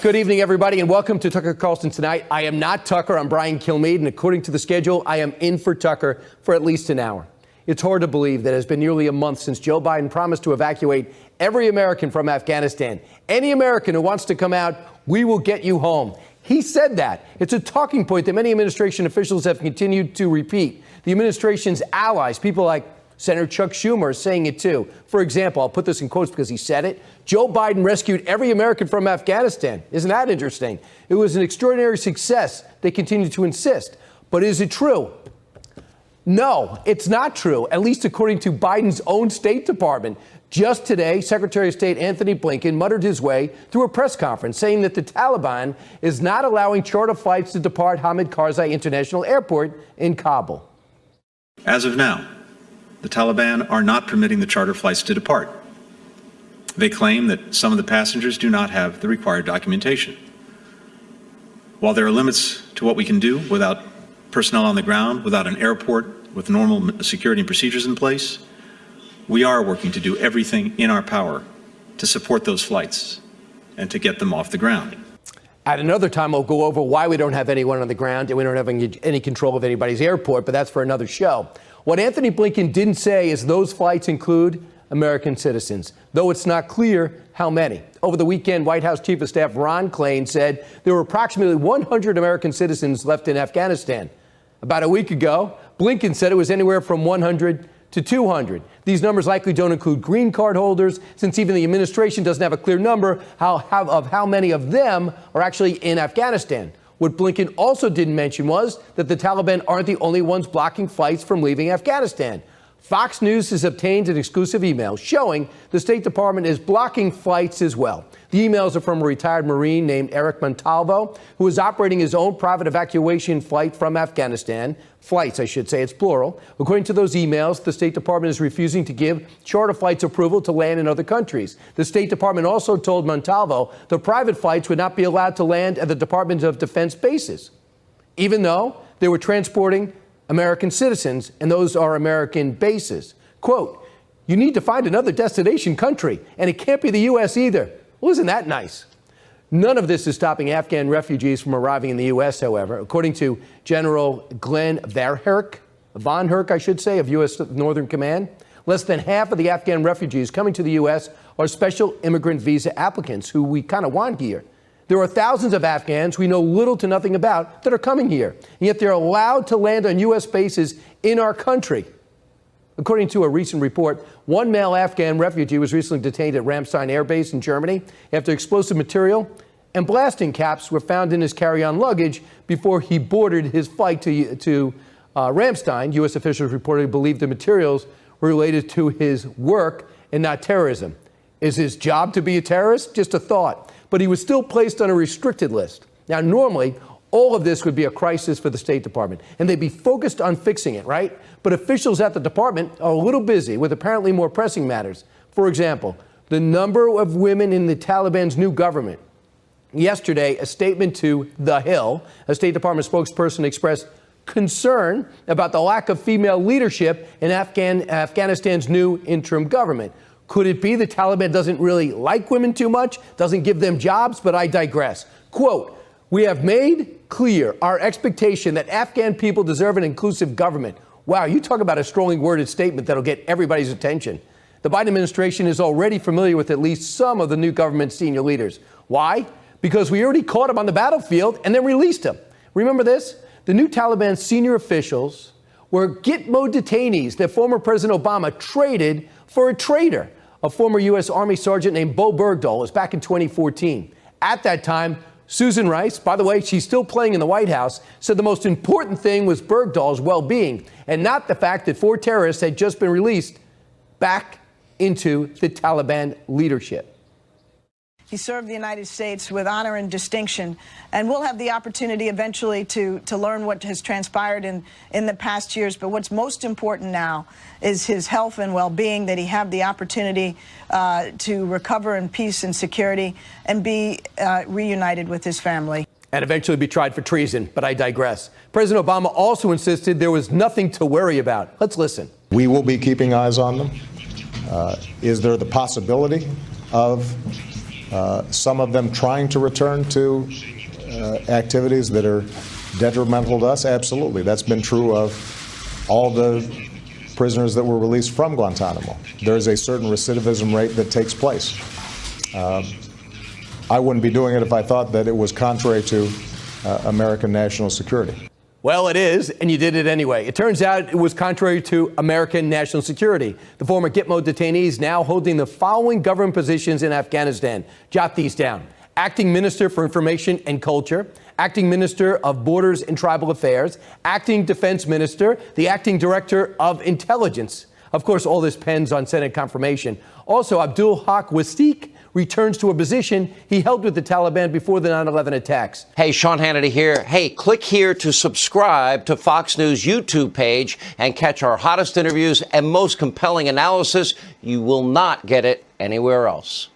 Good evening, everybody, and welcome to Tucker Carlson Tonight. I am not Tucker. I'm Brian Kilmeade, and according to the schedule, I am in for Tucker for at least an hour. It's hard to believe that it has been nearly a month since Joe Biden promised to evacuate every American from Afghanistan. Any American who wants to come out, we will get you home. He said that. It's a talking point that many administration officials have continued to repeat. The administration's allies, people like Senator Chuck Schumer, are saying it too. For example, I'll put this in quotes because he said it. Joe Biden rescued every American from Afghanistan. Isn't that interesting? It was an extraordinary success, they continue to insist. But is it true? No, it's not true, at least according to Biden's own State Department. Just today, Secretary of State Anthony Blinken muttered his way through a press conference saying that the Taliban is not allowing charter flights to depart Hamid Karzai International Airport in Kabul. As of now, the Taliban are not permitting the charter flights to depart. They claim that some of the passengers do not have the required documentation. While there are limits to what we can do without personnel on the ground, without an airport, with normal security and procedures in place, we are working to do everything in our power to support those flights and to get them off the ground. At another time, I'll go over why we don't have anyone on the ground and we don't have any control of anybody's airport, but that's for another show. What Anthony Blinken didn't say is those flights include American citizens, though it's not clear how many. Over the weekend, White House Chief of Staff Ron Klain said there were approximately 100 American citizens left in Afghanistan. About a week ago, Blinken said it was anywhere from 100 to 200. These numbers likely don't include green card holders, since even the administration doesn't have a clear number of how many of them are actually in Afghanistan. What Blinken also didn't mention was that the Taliban aren't the only ones blocking flights from leaving Afghanistan. Fox News has obtained an exclusive email showing the State Department is blocking flights as well. The emails are from a retired Marine named Eric Montalvo, who is operating his own private evacuation flight from Afghanistan. Flights, I should say, it's plural. According to those emails, the State Department is refusing to give charter flights approval to land in other countries. The State Department also told Montalvo the private flights would not be allowed to land at the Department of Defense bases, even though they were transporting American citizens, and those are American bases. Quote, you need to find another destination country, and it can't be the U.S. either. Well, isn't that nice? None of this is stopping Afghan refugees from arriving in the U.S., however. According to General Glenn Von Herk, I should say, of U.S. Northern Command, less than half of the Afghan refugees coming to the U.S. are special immigrant visa applicants who we kind of want here. There are thousands of Afghans we know little to nothing about that are coming here, and yet they're allowed to land on U.S. bases in our country. According to a recent report, one male Afghan refugee was recently detained at Ramstein Air Base in Germany after explosive material and blasting caps were found in his carry-on luggage before he boarded his flight to Ramstein. U.S. officials reportedly believe the materials were related to his work and not terrorism. Is his job to be a terrorist? Just a thought. But he was still placed on a restricted list. Now, normally, all of this would be a crisis for the State Department, and they'd be focused on fixing it, right? But officials at the department are a little busy with apparently more pressing matters. For example, the number of women in the Taliban's new government. Yesterday, a statement to The Hill, a State Department spokesperson expressed concern about the lack of female leadership in Afghanistan's new interim government. Could it be the Taliban doesn't really like women too much, doesn't give them jobs? But I digress. Quote, we have made clear our expectation that Afghan people deserve an inclusive government. Wow, you talk about a strongly worded statement that'll get everybody's attention. The Biden administration is already familiar with at least some of the new government's senior leaders. Why? Because we already caught them on the battlefield and then released them. Remember this? The new Taliban senior officials were Gitmo detainees that former President Obama traded for a traitor. A former U.S. Army sergeant named Bergdahl was back in 2014. At that time, Susan Rice, by the way, she's still playing in the White House, said the most important thing was Bergdahl's well-being and not the fact that 4 terrorists had just been released back into the Taliban leadership. He served the United States with honor and distinction, and we'll have the opportunity eventually to learn what has transpired in the past years. But what's most important now is his health and well-being, that he have the opportunity to recover in peace and security and be reunited with his family. And eventually be tried for treason, but I digress. President Obama also insisted there was nothing to worry about. Let's listen. We will be keeping eyes on them. Is there the possibility of some of them trying to return to activities that are detrimental to us? Absolutely. That's been true of all the prisoners that were released from Guantanamo. There is a certain recidivism rate that takes place. I wouldn't be doing it if I thought that it was contrary to American national security. Well, it is, and you did it anyway. It turns out it was contrary to American national security. The former Gitmo detainee is now holding the following government positions in Afghanistan. Jot these down. Acting Minister for Information and Culture, Acting Minister of Borders and Tribal Affairs, Acting Defense Minister, the Acting Director of Intelligence. Of course, all this depends on Senate confirmation. Also, Abdul Haq Wastiq returns to a position he held with the Taliban before the 9/11 attacks. Hey, Sean Hannity here. Hey, click here to subscribe to Fox News YouTube page and catch our hottest interviews and most compelling analysis. You will not get it anywhere else.